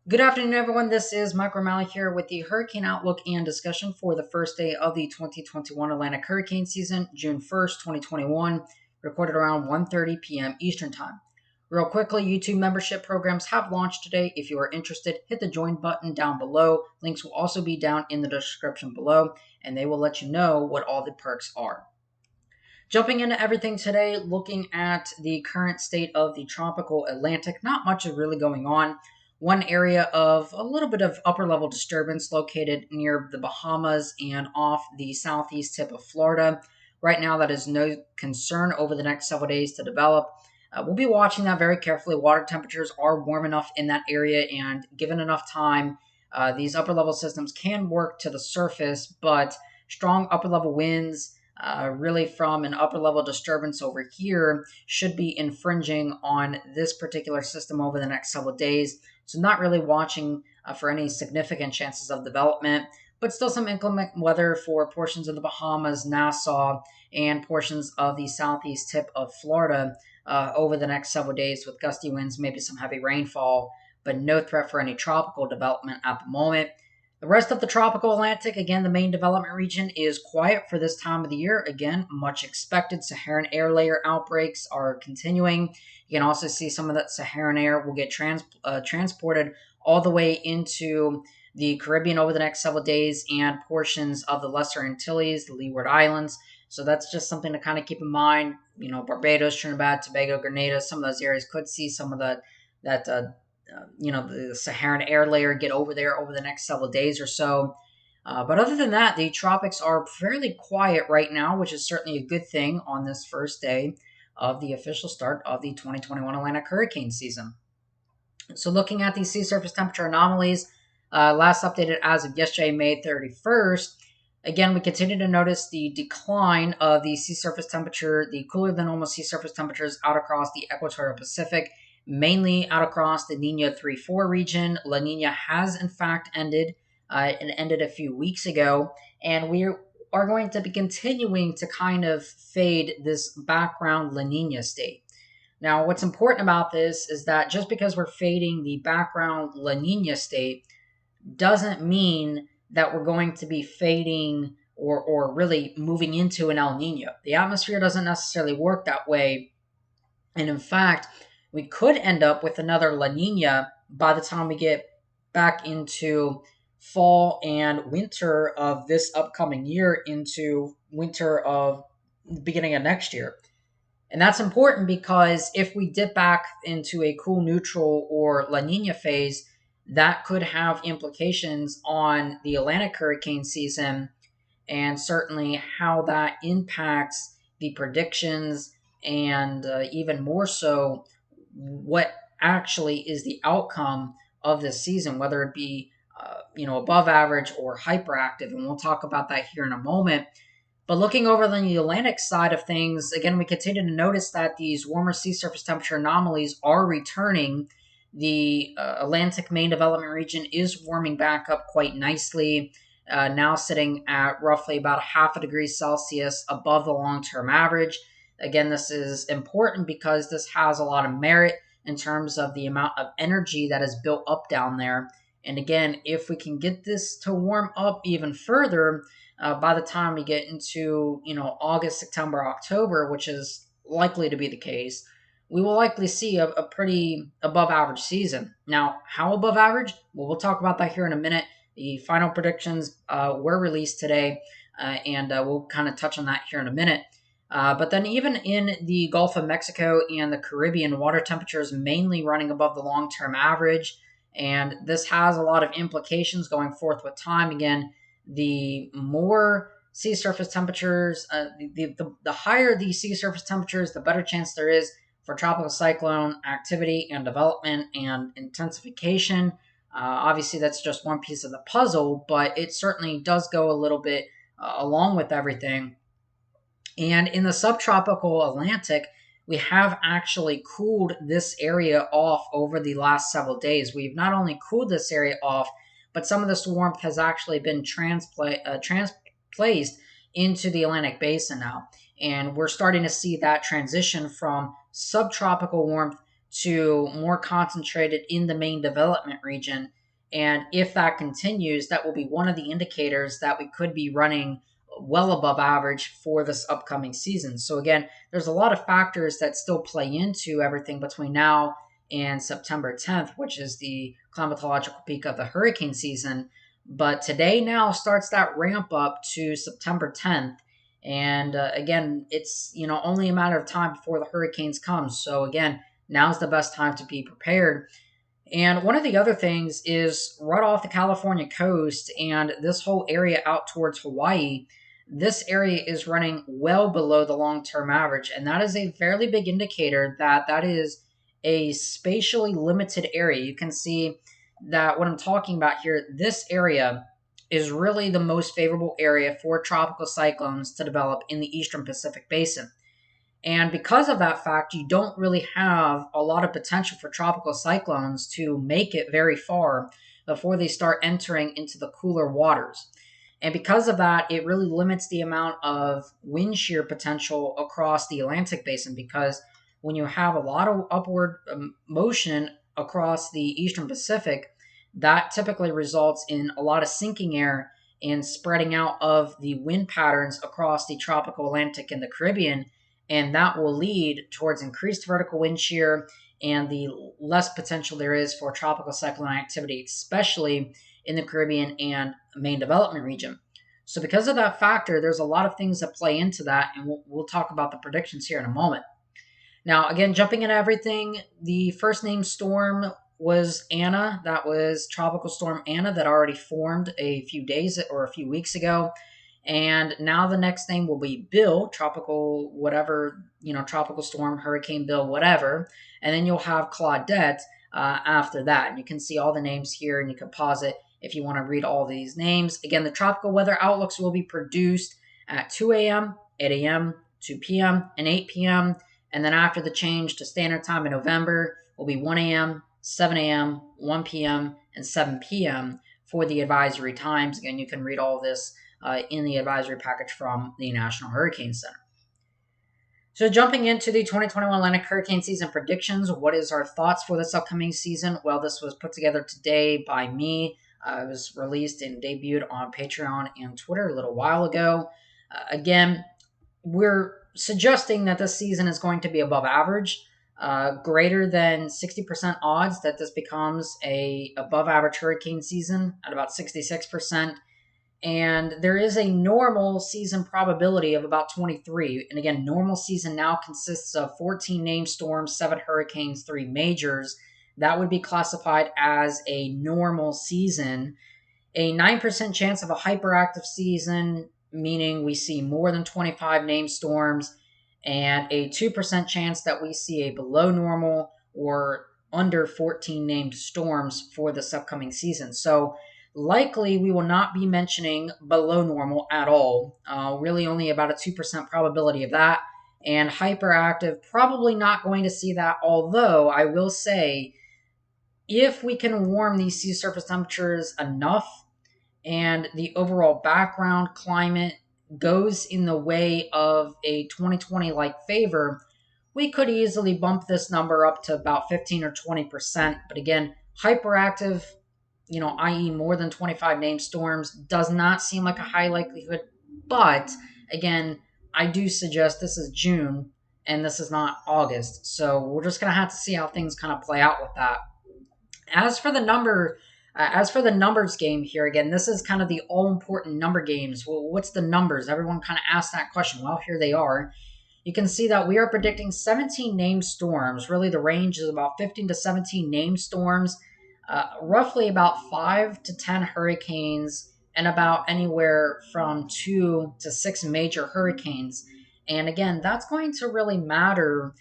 Good afternoon, everyone. This is Mike O'Malley here with the Hurricane Outlook and discussion for the first day of the 2021 Atlantic hurricane season, June 1st, 2021, recorded around 1:30 p.m. Eastern Time. Real quickly, YouTube membership programs have launched today. If you are interested, hit the join button down below. Links will also be down in the description below, and they will let you know what all the perks are. Jumping into everything today, looking at the current state of the tropical Atlantic, not much is really going on. One area of a little bit of upper level disturbance located near the Bahamas and off the southeast tip of Florida. Right now, that is no concern over the next several days to develop. We'll be watching that very carefully. Water temperatures are warm enough in that area, and given enough time, these upper level systems can work to the surface, but strong upper level winds, really from an upper level disturbance over here, should be infringing on this particular system over the next several days. So not really watching for any significant chances of development, but still some inclement weather for portions of the Bahamas, Nassau, and portions of the southeast tip of Florida over the next several days with gusty winds, maybe some heavy rainfall, but no threat for any tropical development at the moment. The rest of the tropical Atlantic, again, the main development region, is quiet for this time of the year. Again, much expected. Saharan air layer outbreaks are continuing. You can also see some of that Saharan air will get transported all the way into the Caribbean over the next several days and portions of the Lesser Antilles, the Leeward Islands. So that's just something to kind of keep in mind. You know, Barbados, Trinidad, Tobago, Grenada, some of those areas could see some of that the Saharan air layer get over there over the next several days or so. But other than that, the tropics are fairly quiet right now, which is certainly a good thing on this first day of the official start of the 2021 Atlantic hurricane season. So looking at these sea surface temperature anomalies, last updated as of yesterday, May 31st, again, we continue to notice the decline of the sea surface temperature, the cooler than normal sea surface temperatures out across the equatorial Pacific, mainly out across the Nina 3-4 region. La Nina has, in fact, ended and ended a few weeks ago, and we are going to be continuing to kind of fade this background La Nina state. Now, what's important about this is that just because we're fading the background La Nina state doesn't mean that we're going to be fading or really moving into an El Nino. The atmosphere doesn't necessarily work that way, and in fact, we could end up with another La Nina by the time we get back into fall and winter of this upcoming year into winter of the beginning of next year. And that's important because if we dip back into a cool neutral or La Nina phase, that could have implications on the Atlantic hurricane season and certainly how that impacts the predictions and even more so what actually is the outcome of this season, whether it be above average or hyperactive, and we'll talk about that here in a moment. But looking over on the Atlantic side of things, again, we continue to notice that these warmer sea surface temperature anomalies are returning. The Atlantic main development region is warming back up quite nicely, now sitting at roughly about half a degree Celsius above the long-term average. Again, this is important because this has a lot of merit in terms of the amount of energy that is built up down there. And again, if we can get this to warm up even further, by the time we get into August, September, October, which is likely to be the case, we will likely see a pretty above average season. Now, how above average? Well, we'll talk about that here in a minute. The final predictions were released today, and we'll kind of touch on that here in a minute. But then even in the Gulf of Mexico and the Caribbean, water temperatures mainly running above the long-term average. And this has a lot of implications going forth with time. Again, the more sea surface temperatures, the higher the sea surface temperatures, the better chance there is for tropical cyclone activity and development and intensification. Obviously, that's just one piece of the puzzle, but it certainly does go a little bit along with everything. And in the subtropical Atlantic, we have actually cooled this area off over the last several days. We've not only cooled this area off, but some of this warmth has actually been transplaced into the Atlantic basin now. And we're starting to see that transition from subtropical warmth to more concentrated in the main development region. And if that continues, that will be one of the indicators that we could be running well above average for this upcoming season. So again, there's a lot of factors that still play into everything between now and September 10th, which is the climatological peak of the hurricane season. But today now starts that ramp up to September 10th. And again, it's only a matter of time before the hurricanes come. So again, now's the best time to be prepared. And one of the other things is right off the California coast and this whole area out towards Hawaii, this area is running well below the long-term average. And that is a fairly big indicator that that is a spatially limited area. You can see that what I'm talking about here, this area is really the most favorable area for tropical cyclones to develop in the Eastern Pacific Basin. And because of that fact, you don't really have a lot of potential for tropical cyclones to make it very far before they start entering into the cooler waters. And because of that, it really limits the amount of wind shear potential across the Atlantic basin, because when you have a lot of upward motion across the Eastern Pacific, that typically results in a lot of sinking air and spreading out of the wind patterns across the tropical Atlantic and the Caribbean, and that will lead towards increased vertical wind shear and the less potential there is for tropical cyclone activity, especially in the Caribbean and main development region. So because of that factor, there's a lot of things that play into that, and we'll talk about the predictions here in a moment. Now, again, jumping into everything, the first named storm was Anna. That was Tropical Storm Anna that already formed a few days or a few weeks ago. And now the next name will be Bill, tropical whatever, tropical storm, Hurricane Bill, whatever. And then you'll have Claudette after that. And you can see all the names here, and you can pause it if you want to read all these names. Again, the tropical weather outlooks will be produced at 2 a.m., 8 a.m., 2 p.m., and 8 p.m. And then after the change to standard time in November will be 1 a.m., 7 a.m., 1 p.m., and 7 p.m. for the advisory times. Again, you can read all this in the advisory package from the National Hurricane Center. So jumping into the 2021 Atlantic hurricane season predictions, what is our thoughts for this upcoming season? Well, this was put together today by me. It was released and debuted on Patreon and Twitter a little while ago. Again, we're suggesting that this season is going to be above average, greater than 60% odds that this becomes a above average hurricane season at about 66%. And there is a normal season probability of about 23. And again, normal season now consists of 14 named storms, 7 hurricanes, 3 majors. That would be classified as a normal season. A 9% chance of a hyperactive season, meaning we see more than 25 named storms, and a 2% chance that we see a below normal or under 14 named storms for this upcoming season. So likely we will not be mentioning below normal at all. Really only about a 2% probability of that. And hyperactive, probably not going to see that, although I will say if we can warm these sea surface temperatures enough and the overall background climate goes in the way of a 2020-like favor, we could easily bump this number up to about 15 or 20%. But again, hyperactive, i.e. more than 25 named storms, does not seem like a high likelihood. But again, I do suggest this is June and this is not August. So we're just going to have to see how things kind of play out with that. As for the numbers game here, again, this is kind of the all-important number games. Well, what's the numbers? Everyone kind of asked that question. Well, here they are. You can see that we are predicting 17 named storms. Really, the range is about 15 to 17 named storms, roughly about 5 to 10 hurricanes, and about anywhere from 2 to 6 major hurricanes. And again, that's going to really matter,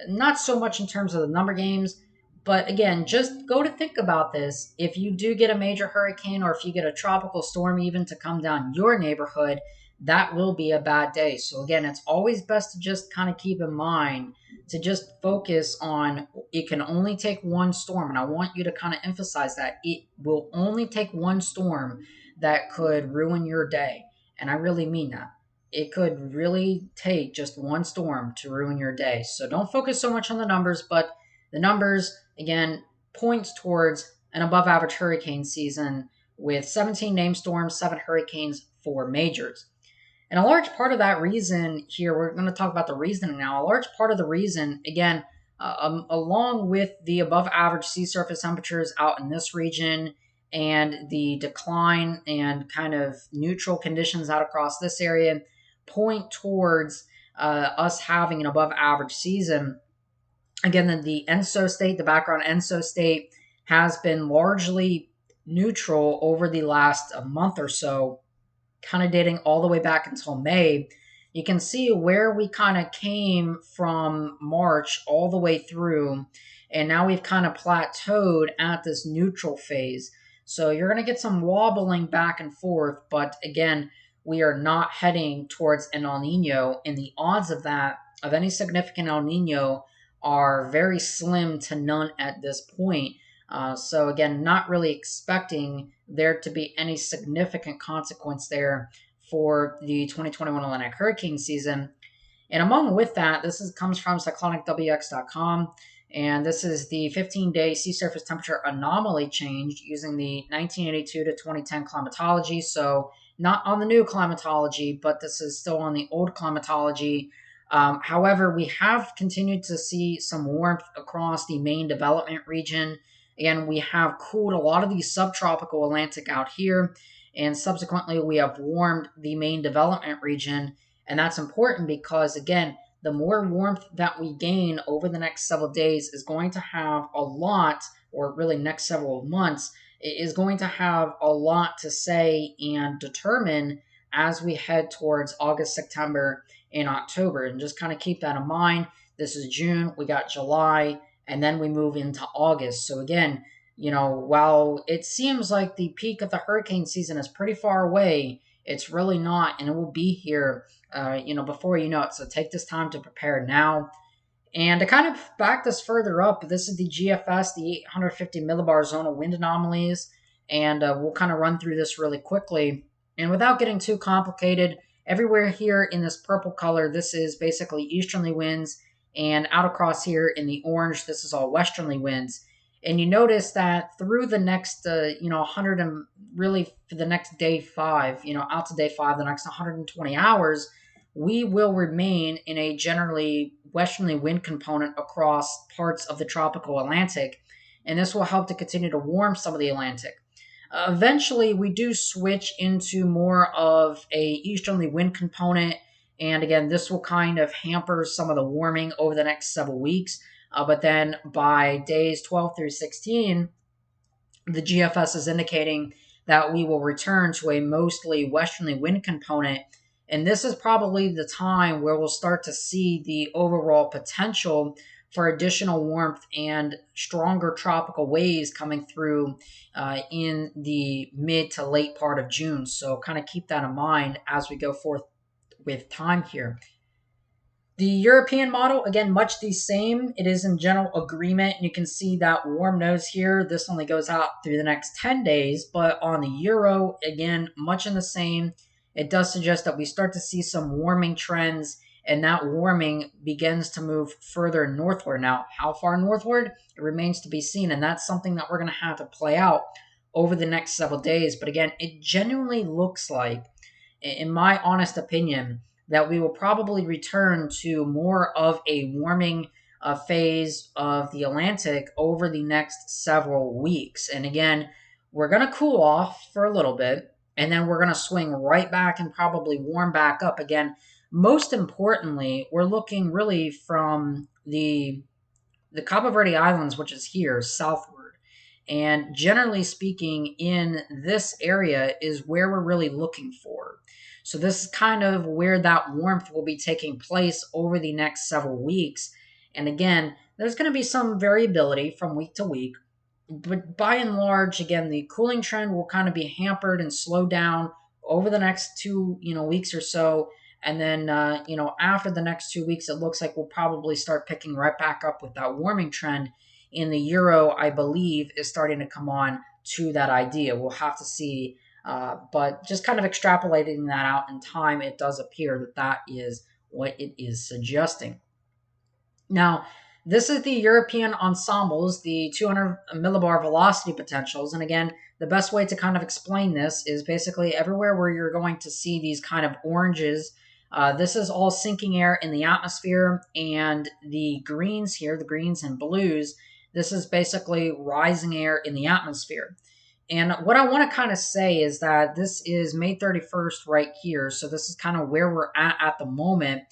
not so much in terms of the number games, but again, just go to think about this. If you do get a major hurricane, or if you get a tropical storm even to come down your neighborhood, that will be a bad day. So again, it's always best to just kind of keep in mind to just focus on it can only take one storm. And I want you to kind of emphasize that it will only take one storm that could ruin your day. And I really mean that. It could really take just one storm to ruin your day. So don't focus so much on the numbers, but The numbers, again, points towards an above average hurricane season with 17 named storms, 7 hurricanes, 4 majors. And a large part of that reason here, we're going to talk about the reasoning now. A large part of the reason, again, along with the above average sea surface temperatures out in this region and the decline and kind of neutral conditions out across this area, point towards us having an above average season. Again, the ENSO state, the background ENSO state, has been largely neutral over the last month or so, kind of dating all the way back until May. You can see where we kind of came from March all the way through, and now we've kind of plateaued at this neutral phase. So you're going to get some wobbling back and forth, but again, we are not heading towards an El Nino, and the odds of that, of any significant El Nino, are very slim to none at this point. So again, not really expecting there to be any significant consequence there for the 2021 Atlantic hurricane season. And among with that, comes from cyclonicwx.com, and this is the 15-day sea surface temperature anomaly change using the 1982 to 2010 climatology. So not on the new climatology, but this is still on the old climatology. However, we have continued to see some warmth across the main development region. Again, we have cooled a lot of the subtropical Atlantic out here, and subsequently we have warmed the main development region. And that's important because, again, the more warmth that we gain over the next several days is going to have a lot, or really next several months, is going to have a lot to say and determine as we head towards August, September, and October. And just kind of keep that in mind. This is June, we got July, and then we move into August. So again, while it seems like the peak of the hurricane season is pretty far away, it's really not, and it will be here, before you know it. So take this time to prepare now. And to kind of back this further up, this is the GFS, the 850 millibar zonal wind anomalies, and we'll kind of run through this really quickly. And without getting too complicated, everywhere here in this purple color, this is basically easterly winds, and out across here in the orange, this is all westerly winds. And you notice that through the next, 100 and really for the next day 5, out to day 5, the next 120 hours, we will remain in a generally westerly wind component across parts of the tropical Atlantic. And this will help to continue to warm some of the Atlantic. Eventually, we do switch into more of a easterly wind component, and again, this will kind of hamper some of the warming over the next several weeks. But then by days 12 through 16, the GFS is indicating that we will return to a mostly westerly wind component. And this is probably the time where we'll start to see the overall potential for additional warmth and stronger tropical waves coming through in the mid to late part of June. So kind of keep that in mind as we go forth with time here. The European model, again, much the same. It is in general agreement. And you can see that warm nose here. This only goes out through the next 10 days. But on the Euro, again, much in the same. It does suggest that we start to see some warming trends, and that warming begins to move further northward. Now, how far northward? It remains to be seen, and that's something that we're going to have to play out over the next several days. But again, it genuinely looks like, in my honest opinion, that we will probably return to more of a warming phase of the Atlantic over the next several weeks. And again, we're going to cool off for a little bit, and then we're going to swing right back and probably warm back up again. Most importantly, we're looking really from the Cabo Verde Islands, which is here, southward. And generally speaking, in this area is where we're really looking for. So this is kind of where that warmth will be taking place over the next several weeks. And again, there's going to be some variability from week to week. But by and large, again, the cooling trend will kind of be hampered and slowed down over the next 2 weeks or so. And then, after the next 2 weeks, it looks like we'll probably start picking right back up with that warming trend. In the Euro, I believe, is starting to come on to that idea. We'll have to see. But just kind of extrapolating that out in time, it does appear that that is what it is suggesting. Now, this is the European ensembles, the 200 millibar velocity potentials. And again, the best way to kind of explain this is basically everywhere where you're going to see these kind of oranges. This is all sinking air in the atmosphere, and the greens here, the greens and blues, this is basically rising air in the atmosphere. And what I want to kind of say is that this is May 31st right here. So this is kind of where we're at the moment.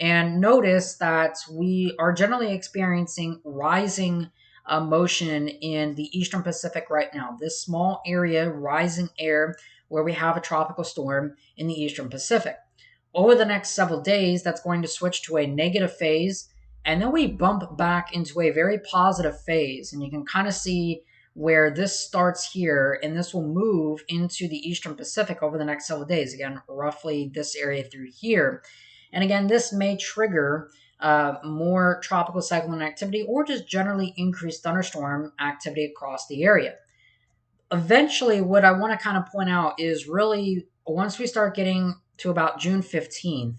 And notice that we are generally experiencing rising motion in the Eastern Pacific right now. This small area, rising air, where we have a tropical storm in the Eastern Pacific. Over the next several days, that's going to switch to a negative phase, and then we bump back into a very positive phase. And you can kind of see where this starts here, and this will move into the Eastern Pacific over the next several days. Again, roughly this area through here. And again, this may trigger more tropical cyclone activity or just generally increased thunderstorm activity across the area. Eventually, what I want to kind of point out is really once we start getting to about June 15th,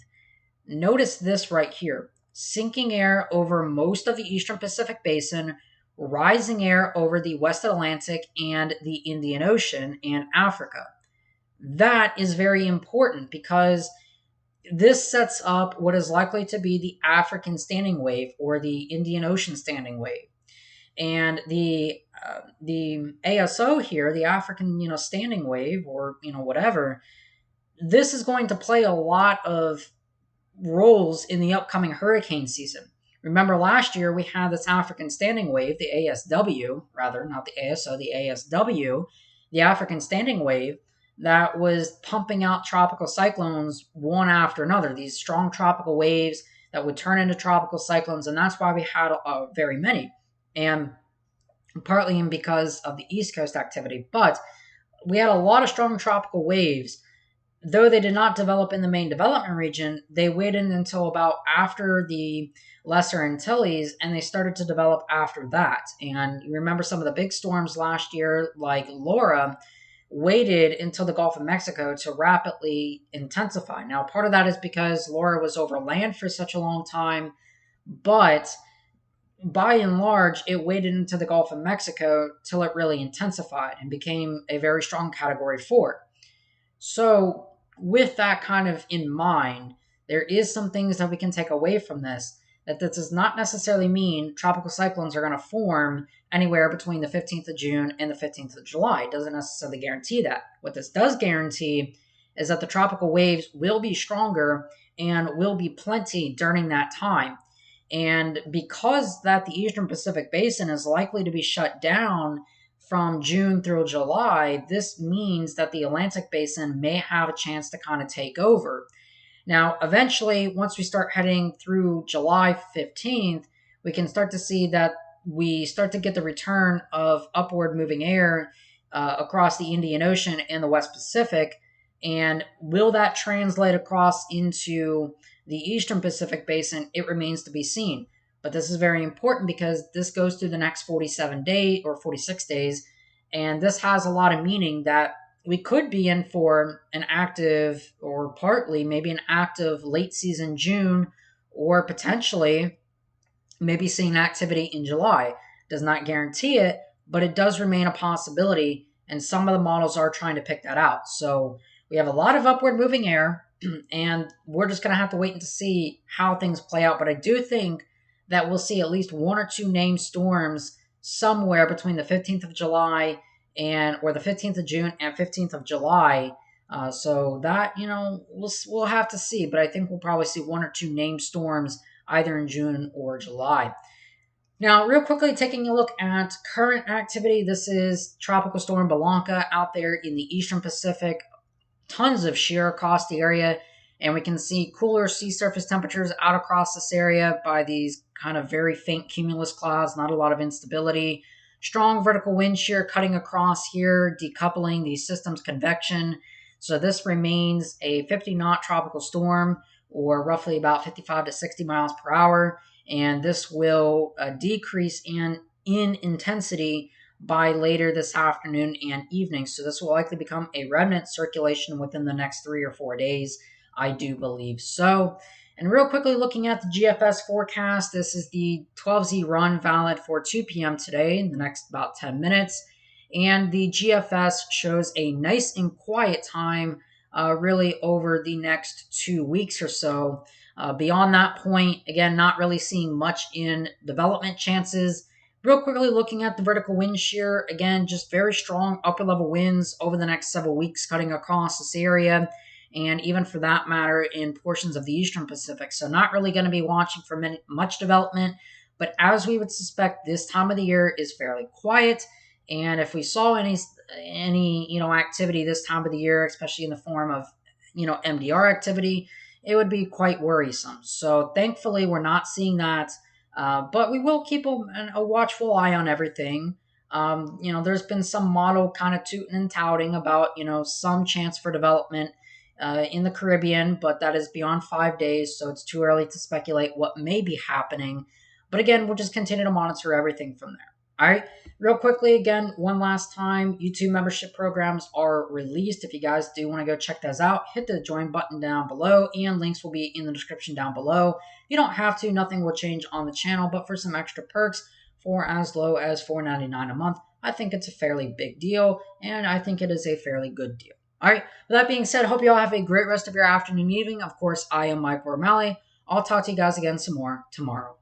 notice this right here. Sinking air over most of the Eastern Pacific Basin, rising air over the West Atlantic and the Indian Ocean and Africa. That is very important because this sets up what is likely to be the African standing wave or the Indian Ocean standing wave. And the ASO here, the African, standing wave or, whatever, this is going to play a lot of roles in the upcoming hurricane season. Remember last year we had this African standing wave, the ASW, rather, not the ASO, the ASW, the African standing wave, that was pumping out tropical cyclones one after another, these strong tropical waves that would turn into tropical cyclones, and that's why we had very many, and partly because of the East Coast activity. But we had a lot of strong tropical waves. Though they did not develop in the main development region, they waited until about after the Lesser Antilles, and they started to develop after that. And you remember some of the big storms last year, like Laura, waited until the Gulf of Mexico to rapidly intensify. Now, part of that is because Laura was over land for such a long time, but by and large, it waited into the Gulf of Mexico till it really intensified and became a very strong Category 4. So, with that kind of in mind, there is some things that we can take away from this. That this does not necessarily mean tropical cyclones are going to form anywhere between the 15th of June and the 15th of July. It doesn't necessarily guarantee that. What this does guarantee is that the tropical waves will be stronger and will be plenty during that time. And because that the Eastern Pacific Basin is likely to be shut down from June through July, this means that the Atlantic Basin may have a chance to kind of take over. Now, eventually, once we start heading through July 15th, we can start to see that we start to get the return of upward moving air across the Indian Ocean and the West Pacific. And will that translate across into the Eastern Pacific Basin? It remains to be seen. But this is very important because this goes through the next 47 days or 46 days. And this has a lot of meaning that we could be in for an active or partly maybe an active late season June, or potentially maybe seeing activity in July. Does not guarantee it, but it does remain a possibility. And some of the models are trying to pick that out. So we have a lot of upward moving air, and we're just going to have to wait to see how things play out. But I do think that we'll see at least one or two named storms somewhere between the 15th of July or the 15th of June and 15th of July. So that, we'll have to see. But I think we'll probably see one or two named storms either in June or July. Now, real quickly, taking a look at current activity. This is Tropical Storm Blanca out there in the Eastern Pacific. Tons of shear across the area. And we can see cooler sea surface temperatures out across this area by these kind of very faint cumulus clouds, not a lot of instability. Strong vertical wind shear cutting across here, decoupling the system's convection. So this remains a 50-knot tropical storm, or roughly about 55 to 60 miles per hour. And this will decrease in intensity by later this afternoon and evening. So this will likely become a remnant circulation within the next 3 or 4 days. I do believe so. And real quickly looking at the GFS forecast, this is the 12Z run valid for 2 p.m. today in the next about 10 minutes. And the GFS shows a nice and quiet time really over the next 2 weeks or so. Beyond that point, again, not really seeing much in development chances. Real quickly looking at the vertical wind shear, again, just very strong upper level winds over the next several weeks cutting across this area, and even for that matter in portions of the Eastern Pacific. So not really going to be watching for much development, but as we would suspect, this time of the year is fairly quiet. And if we saw any activity this time of the year, especially in the form of MDR activity, it would be quite worrisome. So thankfully, we're not seeing that, but we will keep a watchful eye on everything. There's been some model kind of tooting and touting about some chance for development in the Caribbean, but that is beyond 5 days, so it's too early to speculate what may be happening. But again, we'll just continue to monitor everything from there. All right, real quickly, again, one last time, YouTube membership programs are released. If you guys do want to go check those out, hit the join button down below, and links will be in the description down below. You don't have to, nothing will change on the channel, but for some extra perks for as low as $4.99 a month, I think it's a fairly big deal, and I think it is a fairly good deal. All right, with that being said, hope you all have a great rest of your afternoon, evening. Of course, I am Mike O'Malley. I'll talk to you guys again some more tomorrow.